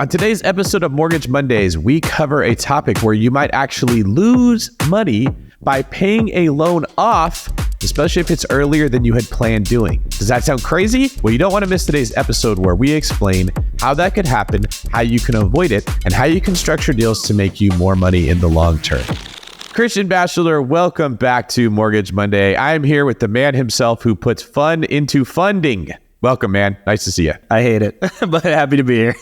On today's episode of Mortgage Mondays, we cover a topic where you might actually lose money by paying a loan off, especially if it's earlier than you had planned doing. Does that sound crazy? Well, you don't want to miss today's episode where we explain how that could happen, how you can avoid it, and how you can structure deals to make you more money in the long term. Christian Bachelder, welcome back to Mortgage Monday. I am here with the man himself who puts fun into funding. Welcome, man. Nice to see you. I hate it, but happy to be here.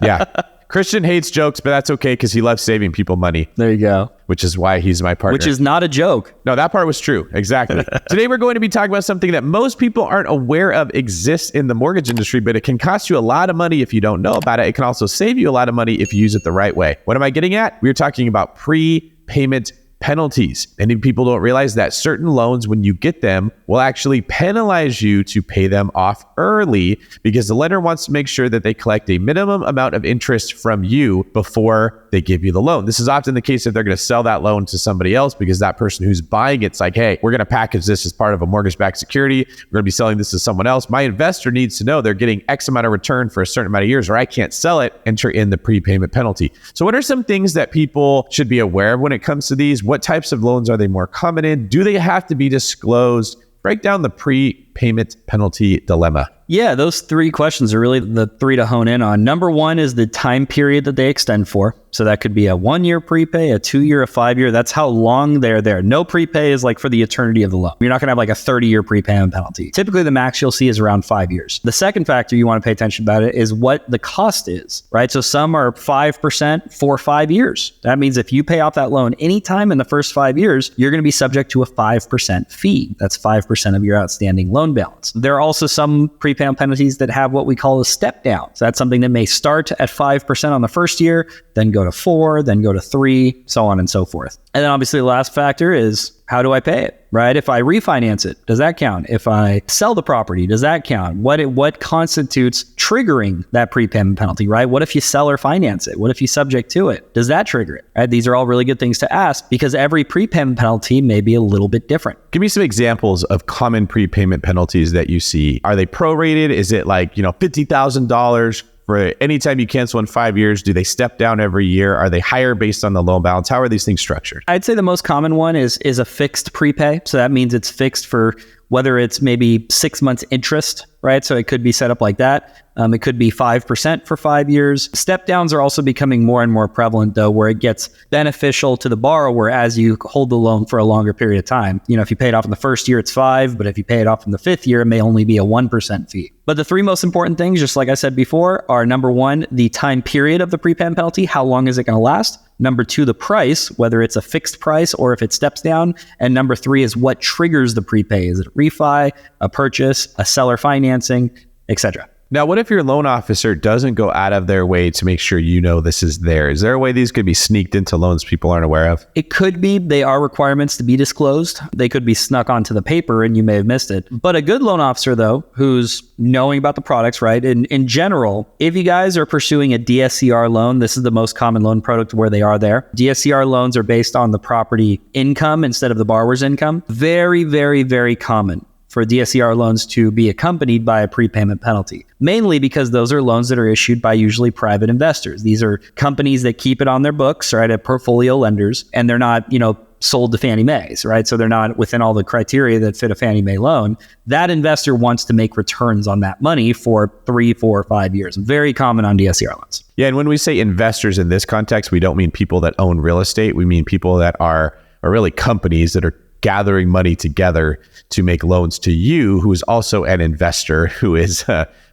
Yeah. Christian hates jokes, but that's okay because he loves saving people money. There you go. Which is why he's my partner. Which is not a joke. No, that part was true. Exactly. Today, we're going to be talking about something that most people aren't aware of exists in the mortgage industry, but it can cost you a lot of money if you don't know about it. It can also save you a lot of money if you use it the right way. What am I getting at? We're talking about prepayment penalties. Many people don't realize that certain loans, when you get them, will actually penalize you to pay them off early because the lender wants to make sure that they collect a minimum amount of interest from you before they give you the loan. This is often the case if they're going to sell that loan to somebody else because that person who's buying it's like, hey, we're going to package this as part of a mortgage-backed security. We're going to be selling this to someone else. My investor needs to know they're getting X amount of return for a certain amount of years or I can't sell it, enter in the prepayment penalty. So what are some things that people should be aware of when it comes to these? What types of loans are they more common in? Do they have to be disclosed? Break down the prepayment penalty dilemma. Yeah, those three questions are really the three to hone in on. Number one is the time period that they extend for. So that could be a 1-year prepay, a 2-year, a 5-year. That's how long they're there. No prepay is like for the eternity of the loan. You're not going to have like a 30-year prepayment penalty. Typically, the max you'll see is around 5 years. The second factor you want to pay attention about it is what the cost is, right? So some are 5% for 5 years. That means if you pay off that loan anytime in the first 5 years, you're going to be subject to a 5% fee. That's 5% of your outstanding loan balance. There are also some prepayment penalties that have what we call a step down. So that's something that may start at 5% on the first year, then go to 4, then go to 3, so on and so forth. And then obviously the last factor is how do I pay it, right? If I refinance it, does that count? If I sell the property, does that count? What constitutes triggering that prepayment penalty, right? What if you sell or finance it? What if you subject to it? Does that trigger it, right? These are all really good things to ask because every prepayment penalty may be a little bit different. Give me some examples of common prepayment penalties that you see. Are they prorated? Is it like, $50,000 for any time you cancel in 5 years? Do they step down every year? Are they higher based on the loan balance? How are these things structured? I'd say the most common one is a fixed prepay. So that means it's fixed for whether it's maybe 6 months interest, right? So it could be set up like that. It could be 5% for 5 years. Step downs are also becoming more and more prevalent though, where it gets beneficial to the borrower as you hold the loan for a longer period of time. If you pay it off in the first year, it's 5, but if you pay it off in the 5th year, it may only be a 1% fee. But the three most important things, just like I said before, are number one, the time period of the prepayment penalty. How long is it going to last? Number two, the price, whether it's a fixed price or if it steps down. And number three is what triggers the prepay. Is it a refi, a purchase, a seller financing, etc.? Now, what if your loan officer doesn't go out of their way to make sure this is there? Is there a way these could be sneaked into loans people aren't aware of? It could be. They are requirements to be disclosed. They could be snuck onto the paper and you may have missed it. But a good loan officer, though, who's knowing about the products, right? In general, if you guys are pursuing a DSCR loan, this is the most common loan product where they are there. DSCR loans are based on the property income instead of the borrower's income. Very, very, very common for DSCR loans to be accompanied by a prepayment penalty, mainly because those are loans that are issued by usually private investors. These are companies that keep it on their books, right, at portfolio lenders, and they're not, sold to Fannie Mae's, right? So they're not within all the criteria that fit a Fannie Mae loan. That investor wants to make returns on that money for 3, 4, 5 years. Very common on DSCR loans. Yeah, and when we say investors in this context, we don't mean people that own real estate. We mean people that are really companies that are gathering money together to make loans to you, who is also an investor who is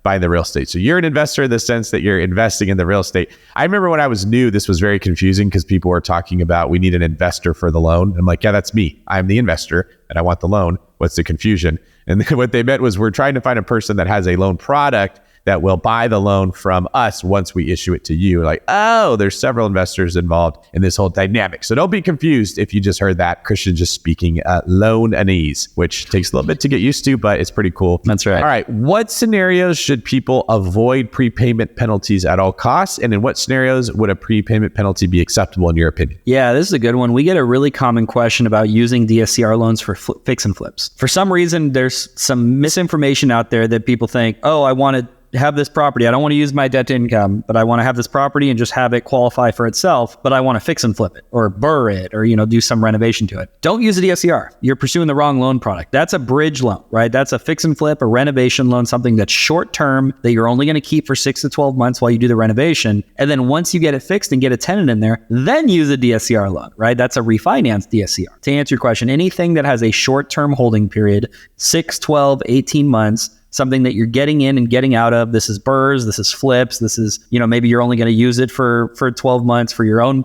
buying the real estate. So you're an investor in the sense that you're investing in the real estate. I remember when I was new, this was very confusing because people were talking about we need an investor for the loan. I'm like, yeah, that's me. I'm the investor and I want the loan. What's the confusion? And then what they meant was we're trying to find a person that has a loan product that will buy the loan from us once we issue it to you. Like, oh, there's several investors involved in this whole dynamic. So don't be confused if you just heard that. Christian just speaking loan-anese, which takes a little bit to get used to, but it's pretty cool. That's right. All right. What scenarios should people avoid prepayment penalties at all costs? And in what scenarios would a prepayment penalty be acceptable in your opinion? Yeah, this is a good one. We get a really common question about using DSCR loans for fix and flips. For some reason, there's some misinformation out there that people think, oh, I want to have this property. I don't want to use my debt to income, but I want to have this property and just have it qualify for itself, but I want to fix and flip it or burr it or, do some renovation to it. Don't use a DSCR. You're pursuing the wrong loan product. That's a bridge loan, right? That's a fix and flip, a renovation loan, something that's short term that you're only going to keep for 6 to 12 months while you do the renovation. And then once you get it fixed and get a tenant in there, then use a DSCR loan, right? That's a refinance DSCR. To answer your question, anything that has a short-term holding period, 6, 12, 18 months, something that you're getting in and getting out of. This is burrs, this is flips, this is, maybe you're only going to use it for 12 months for your own,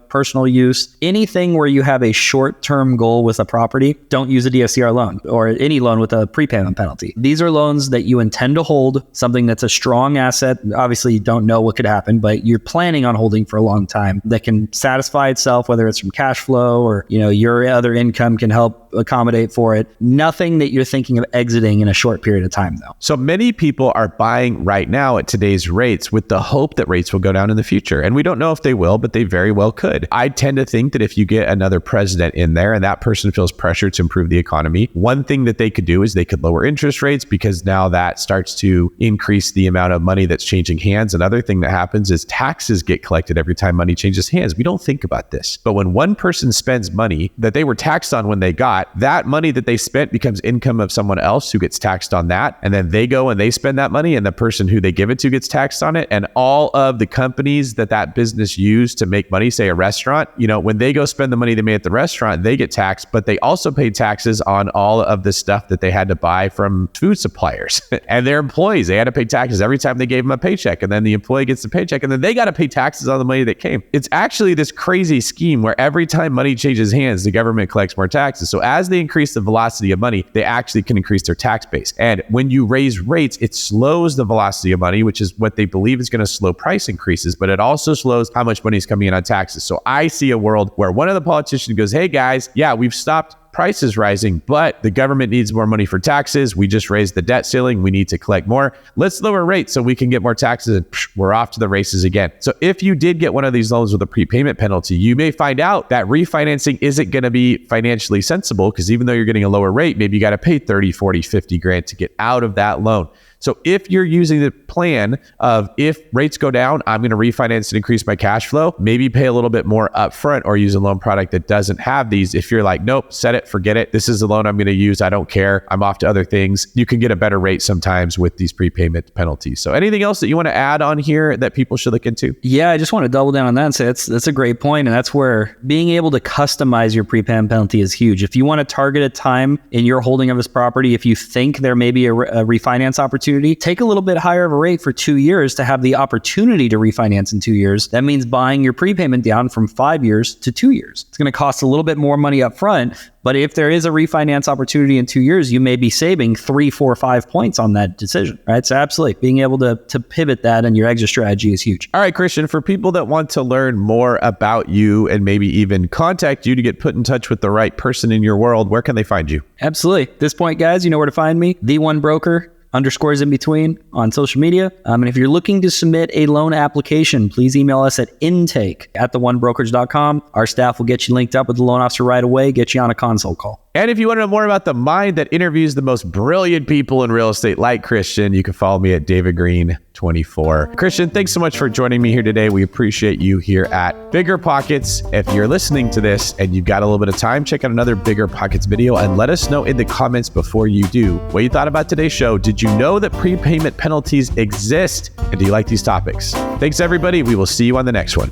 personal use. Anything where you have a short-term goal with a property, don't use a DSCR loan or any loan with a prepayment penalty. These are loans that you intend to hold, something that's a strong asset. Obviously, you don't know what could happen, but you're planning on holding for a long time that can satisfy itself, whether it's from cash flow or, your other income can help accommodate for it. Nothing that you're thinking of exiting in a short period of time, though. So many people are buying right now at today's rates with the hope that rates will go down in the future. And we don't know if they will, but they very well could. I tend to think that if you get another president in there and that person feels pressure to improve the economy, one thing that they could do is they could lower interest rates because now that starts to increase the amount of money that's changing hands. Another thing that happens is taxes get collected every time money changes hands. We don't think about this. But when one person spends money that they were taxed on when they got, that money that they spent becomes income of someone else who gets taxed on that. And then they go and they spend that money and the person who they give it to gets taxed on it. And all of the companies that business used to make money, say a restaurant, when they go spend the money they made at the restaurant, they get taxed, but they also pay taxes on all of the stuff that they had to buy from food suppliers and their employees. They had to pay taxes every time they gave them a paycheck. And then the employee gets the paycheck and then they got to pay taxes on the money that came. It's actually this crazy scheme where every time money changes hands, the government collects more taxes. So as they increase the velocity of money, they actually can increase their tax base. And when you raise rates, it slows the velocity of money, which is what they believe is going to slow price increases, but it also slows how much money is coming in on taxes. So I see a world where one of the politicians goes, hey guys, yeah, we've stopped prices rising, but the government needs more money for taxes. We just raised the debt ceiling. We need to collect more. Let's lower rates so we can get more taxes and we're off to the races again. So if you did get one of these loans with a prepayment penalty, you may find out that refinancing isn't going to be financially sensible because even though you're getting a lower rate, maybe you got to pay 30, 40, 50 grand to get out of that loan. So if you're using the plan of if rates go down, I'm going to refinance and increase my cash flow, maybe pay a little bit more upfront or use a loan product that doesn't have these. If you're like, nope, set it, forget it. This is the loan I'm going to use. I don't care. I'm off to other things. You can get a better rate sometimes with these prepayment penalties. So anything else that you want to add on here that people should look into? Yeah, I just want to double down on that and say that's a great point. And that's where being able to customize your prepayment penalty is huge. If you want to target a time in your holding of this property, if you think there may be a refinance opportunity, take a little bit higher of a rate for 2 years to have the opportunity to refinance in 2 years. That means buying your prepayment down from 5 years to 2 years. It's going to cost a little bit more money up front, but if there is a refinance opportunity in 2 years, you may be saving 3, 4, 5 points on that decision, right? So absolutely, being able to pivot that and your exit strategy is huge. All right, Christian, for people that want to learn more about you and maybe even contact you to get put in touch with the right person in your world, where can they find you? Absolutely. At this point, guys, you know where to find me. The1Broker. Underscores in between on social media. And if you're looking to submit a loan application, please email us at intake@the1brokerage.com. Our staff will get you linked up with the loan officer right away, get you on a consult call. And if you want to know more about the mind that interviews the most brilliant people in real estate like Christian, you can follow me at David Greene 24. Christian, thanks so much for joining me here today. We appreciate you here at BiggerPockets. If you're listening to this and you've got a little bit of time, check out another BiggerPockets video and let us know in the comments before you do what you thought about today's show. Did you know that prepayment penalties exist? And do you like these topics? Thanks, everybody. We will see you on the next one.